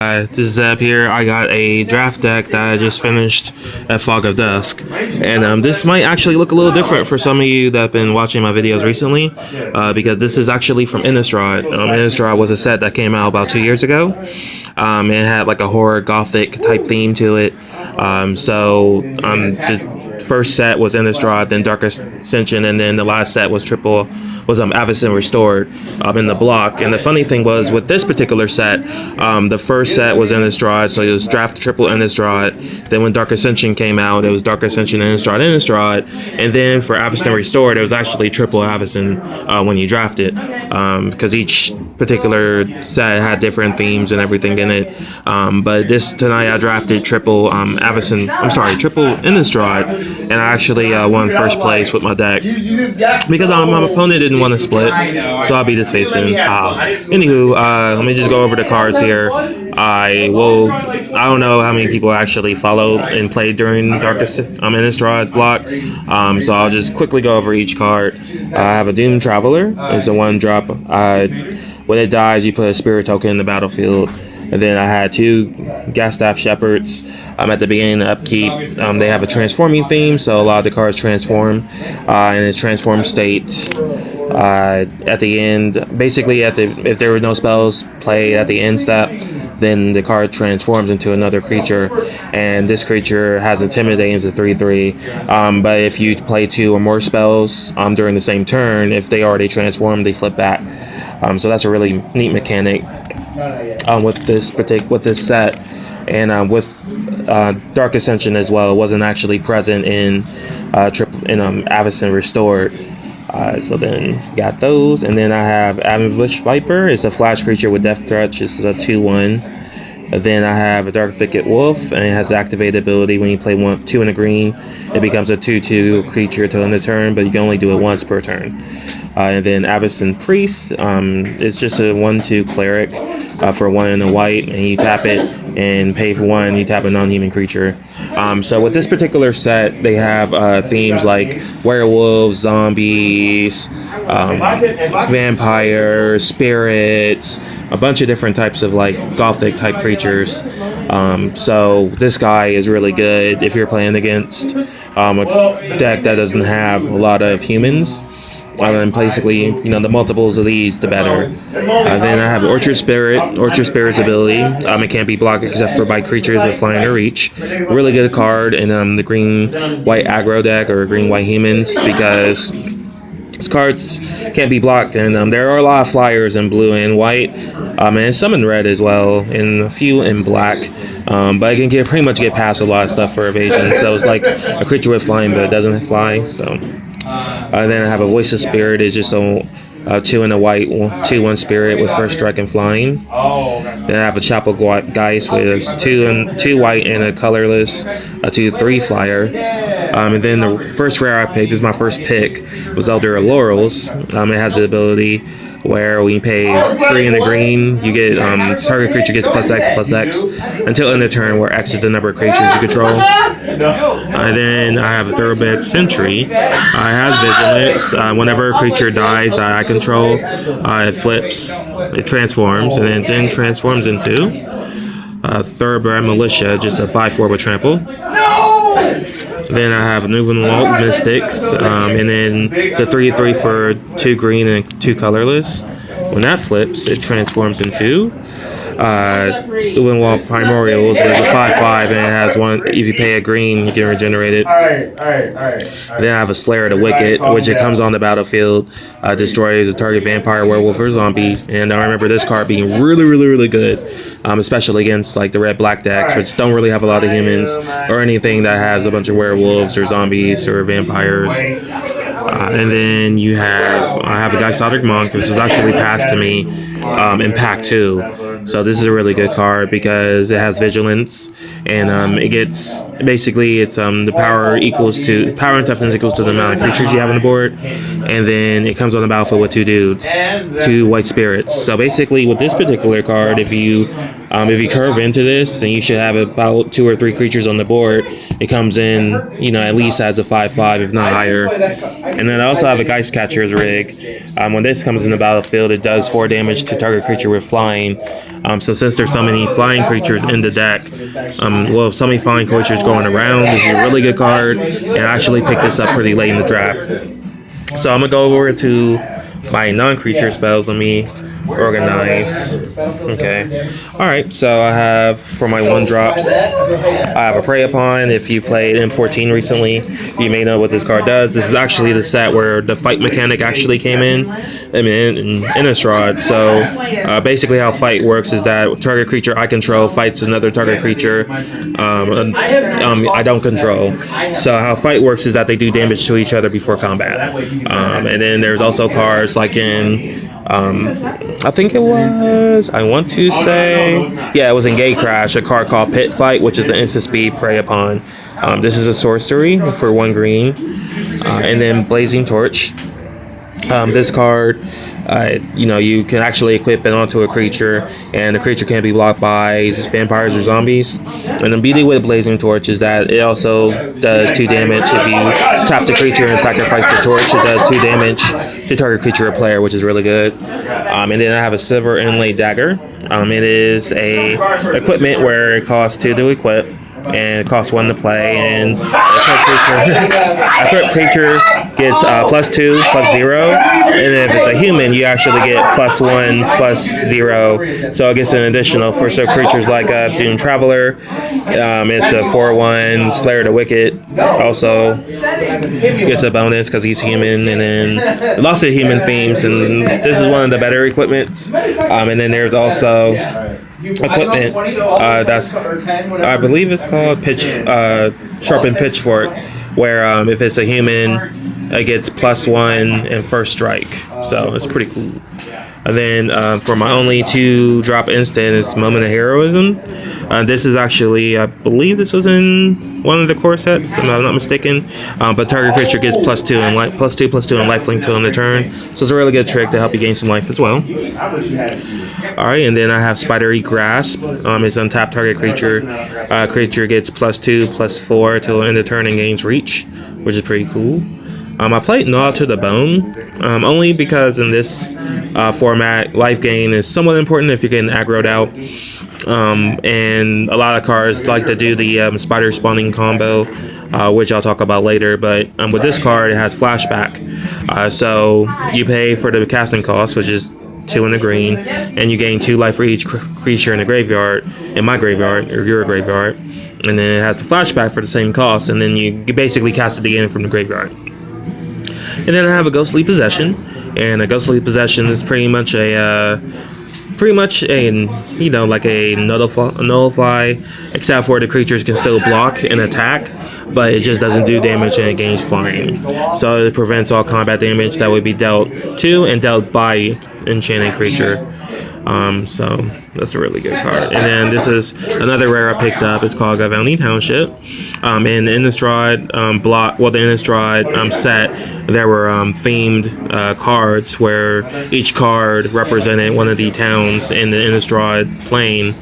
This is Zeb here. I got a draft deck that I just finished at Fog of Dusk, and this might actually look a little different for some of you that have been watching my videos recently, because this is actually from Innistrad. Innistrad was a set that came out about 2 years ago. It had like a horror gothic type theme to it. The first set was Innistrad, then Dark Ascension, and then the last set was Avison Restored in the block. And the funny thing was with this particular set, the first set was Innistrad, so it was draft triple Innistrad. Then when Dark Ascension came out, it was Dark Ascension, Innistrad, and then for Avison Restored, it was actually triple Avison when you draft it, because each particular set had different themes and everything in it. But tonight I drafted triple triple Innistrad, and I actually won first place with my deck because my opponent didn't want to split, so I'll be just facing. Anywho, let me just go over the cards here. I don't know how many people actually follow and play during Innistrad block, so I'll just quickly go over each card. I have a Doom Traveler. It's a 1-drop. When it dies, you put a spirit token in the battlefield. And then I had 2 Gastaff Shepherds. At the beginning of upkeep, they have a transforming theme, so a lot of the cards transform in its transform state. At the end, basically, if there were no spells played at the end step, then the card transforms into another creature, and this creature has Intimidate as a 3/3. But if you play 2 or more spells during the same turn, if they already transformed, they flip back. So that's a really neat mechanic with this set, and with Dark Ascension as well. It wasn't actually present in Avison Restored. So then got those, and then I have Ambush Viper. It's a flash creature with Death Touch. It's a 2/1. Then I have a Dark Thicket Wolf, and it has activated ability when you play 2 in a green. It becomes a 2/2 creature till end of turn, but you can only do it once per turn. And then Avison Priest, it's just a 1/2 cleric for 1 and a white, and you tap it and pay for 1. You tap a non-human creature. So with this particular set, they have themes like werewolves, zombies, vampires, spirits, a bunch of different types of like gothic type creatures. So this guy is really good if you're playing against a deck that doesn't have a lot of humans. And basically, the multiples of these, the better. Then I have Orchard Spirit. Orchard Spirit's ability. It can't be blocked except for by creatures with flying or reach. Really good card in the green-white aggro deck or green-white humans, because these cards can't be blocked, and there are a lot of flyers in blue and white, and some in red as well, and a few in black. But it can pretty much get past a lot of stuff for evasion. So it's like a creature with flying, but it doesn't fly. So. Then I have a Voice of Spirit. It's just a 2 and a white, 2/1 spirit with first strike and flying. Then I have a Chapel Geist with 2 white and a colorless, a 2/3 flyer. And then the first rare I picked, is my first pick, was Elder Laurels. It has the ability where when you pay 3 in a green, you get target creature gets +X until end of turn, where X is the number of creatures you control. And then I have a Thoroughbred Sentry. It has Vigilance. Whenever a creature dies that I control, it flips, it transforms, and then transforms into Thoroughbred Militia, just a 5/4 with trample. Then I have Nuvenwald Mystics, and then it's a 3/3 for 2 green and 2 colorless. When that flips, it transforms into Nuvenwald Primordials, which is a 5/5, and it has 1. If you pay a green, you can regenerate it. Then I have a Slayer of the Wicked, which it comes on the battlefield, destroys a target vampire, werewolf, or zombie. And I remember this card being really, really, really good, especially against like the red-black decks, which don't really have a lot of humans or anything that has a bunch of werewolves or zombies or vampires. And then I have a Geist-Eldritch Monk, which was actually passed to me in Pack 2. So this is a really good card because it has Vigilance, and it gets, basically it's the power and toughness equals to the amount of creatures you have on the board, and then it comes on the battlefield with 2 dudes, 2 white spirits. So basically with this particular card, if you curve into this, and you should have about 2 or 3 creatures on the board, it comes in, at least as a 5/5, if not higher. And then I also have a Geist Catcher's Rig. When this comes in the battlefield, it does 4 damage to target creature with flying. So since there's so many flying creatures in the deck, well, so many flying creatures going around, this is a really good card, and I actually picked this up pretty late in the draft. So I'm gonna go over to my non-creature spells. Let me organize. Okay. Alright, so I have for my 1-drops, I have a Prey Upon. If you played M14 recently, you may know what this card does. This is actually the set where the fight mechanic actually came in Innistrad. So basically how fight works is that target creature I control fights another target creature I don't control. So how fight works is that they do damage to each other before combat. And then there's also cards like in I think it was, I want to say, yeah, it was in Gatecrash, a card called Pit Fight, which is an instant speed Prey Upon. This is a sorcery for 1 green. And then Blazing Torch. This card, you can actually equip it onto a creature, and the creature can be blocked by vampires or zombies. And the beauty with Blazing Torch is that it also does 2 damage. If you tap the creature and sacrifice the torch, it does 2 damage to target creature or player, which is really good. And then I have a Silver Inlaid Dagger. It is a equipment where it costs 2 to equip, and it costs 1 to play, and a creature gets +2, +0, and then if it's a human, you actually get +1, +0, so it gets an additional for some creatures like Doomed Traveler. It's a 4/1 Slayer the Wicked, also gets a bonus because he's human, and then lots of human themes, and this is one of the better equipments. And then there's also equipment that's, I believe it's called Sharpened Pitchfork, where if it's a human, it gets +1 and first strike, so it's pretty cool. And then for my only 2-drop instant is Moment of Heroism. This is actually, I believe this was in one of the core sets, if I'm not mistaken. But target creature gets +2 and +2/+2 and lifelink to on the turn. So it's a really good trick to help you gain some life as well. Alright, and then I have Spidery Grasp. It's untapped target creature. Creature gets +2/+4 till end of turn and gains reach, which is pretty cool. I played Gnaw to the Bone, only because in this format, life gain is somewhat important if you're getting aggroed out. And a lot of cards like to do the spider spawning combo, which I'll talk about later. But with this card, it has flashback. So you pay for the casting cost, which is 2 in the green, and you gain 2 life for each creature in the graveyard, in my graveyard, or your graveyard. And then it has the flashback for the same cost, and then you basically cast it again from the graveyard. And then I have a Ghostly Possession, and a Ghostly Possession is pretty much a like a nullify, except for the creatures can still block and attack, but it just doesn't do damage and it gains flying. So it prevents all combat damage that would be dealt to and dealt by enchanted creature. So that's a really good card. And then this is another rare I picked up. It's called Gavelni Township. In the Innistrad the Innistrad set, there were themed cards where each card represented one of the towns in the Innistrad plane.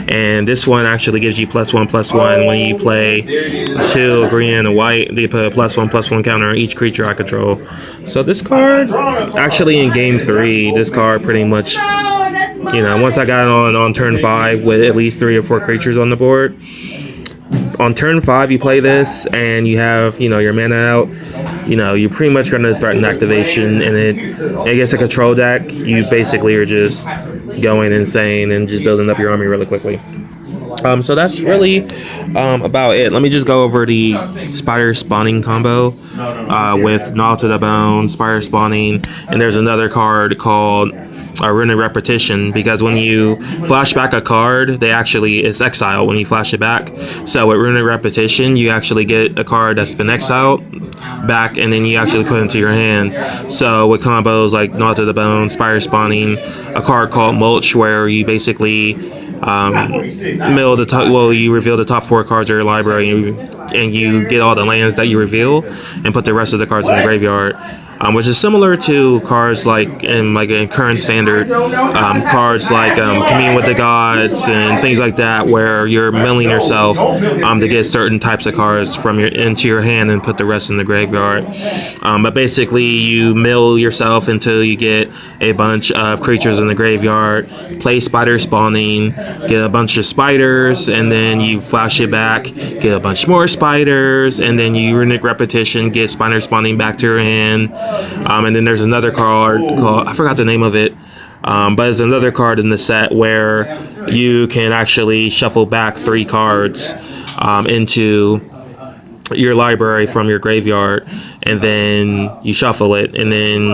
And this one actually gives you +1/+1 when you play 2 green and a white. They put a +1/+1 counter on each creature I control. So this card, actually in game 3, this card pretty much, once I got it on turn 5 with at least 3 or 4 creatures on the board, on turn 5 you play this and you have, your mana out, you're pretty much going to threaten activation, and it gets a control deck. You basically are just going insane and just building up your army really quickly. So that's really about it. Let me just go over the Spider Spawning combo with Gnaw to the Bone, Spider Spawning, and there's another card called Runic Repetition, because when you flash back a card, it's exile when you flash it back. So with Runic Repetition, you actually get a card that's been exiled back, and then you actually put it into your hand. So with combos like Gnaw to the Bone, Spider Spawning, a card called Mulch, where you basically you reveal the top 4 cards of your library, and you get all the lands that you reveal and put the rest of the cards in the graveyard. which is similar to cards like in current standard, cards like Commune with the Gods and things like that, where you're milling yourself to get certain types of cards from into your hand and put the rest in the graveyard. But basically, you mill yourself until you get a bunch of creatures in the graveyard, play spider spawning, get a bunch of spiders, and then you flash it back, get a bunch more spiders, and then you runic repetition, get spider spawning back to your hand. And then there's another card called, I forgot the name of it, but there's another card in the set where you can actually shuffle back 3 cards into your library from your graveyard, and then you shuffle it, and then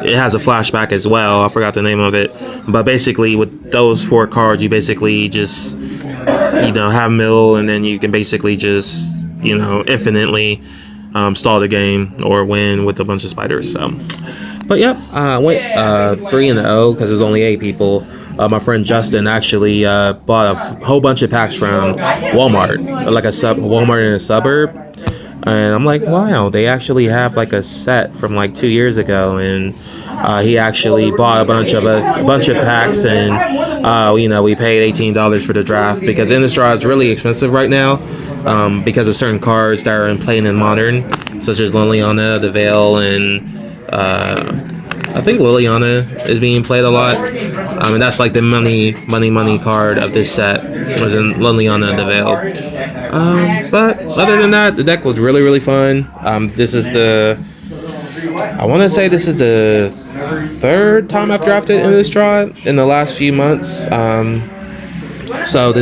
it has a flashback as well. I forgot the name of it, but basically with those 4 cards, you basically just have mill, and then you can basically just infinitely stall the game or win with a bunch of spiders. So, but yep, I went 3-0 because there's only 8 people. My friend Justin actually bought a whole bunch of packs from Walmart, like Walmart in a suburb. And I'm like, wow, they actually have like a set from like 2 years ago, and he actually bought a bunch of packs, and we paid $18 for the draft because Innistrad is really expensive right now because of certain cards that are in playing in Modern, such as Liliana, the Veil, and I think Liliana is being played a lot, and that's like the money card of this set, was in Liliana, the Veil. But other than that, the deck was really fun. This is I want to say this is the 3rd time I've drafted Innistrad in the last few months. So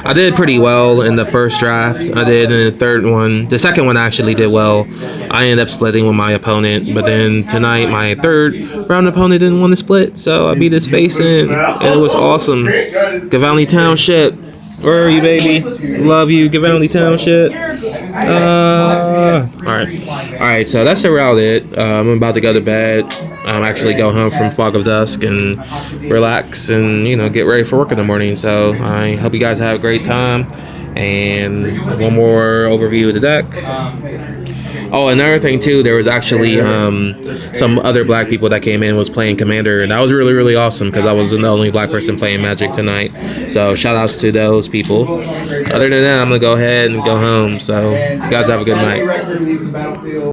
I did pretty well in the first draft. I did in the second one I actually did well. I ended up splitting with my opponent, but then tonight my 3rd round opponent didn't want to split, so I beat his face in, and it was awesome. Gavalny Township, where are you, baby? Love you, Gavalny Township. Alright, so that's around it. I'm about to go to bed. Actually go home from Fog of Dusk and relax and get ready for work in the morning. So I hope you guys have a great time. And one more overview of the deck. Oh, another thing too, there was actually some other black people that came in was playing Commander, and that was really awesome because I was the only black person playing Magic tonight. So shout outs to those people. Other than that, I'm gonna go ahead and go home. So you guys have a good night.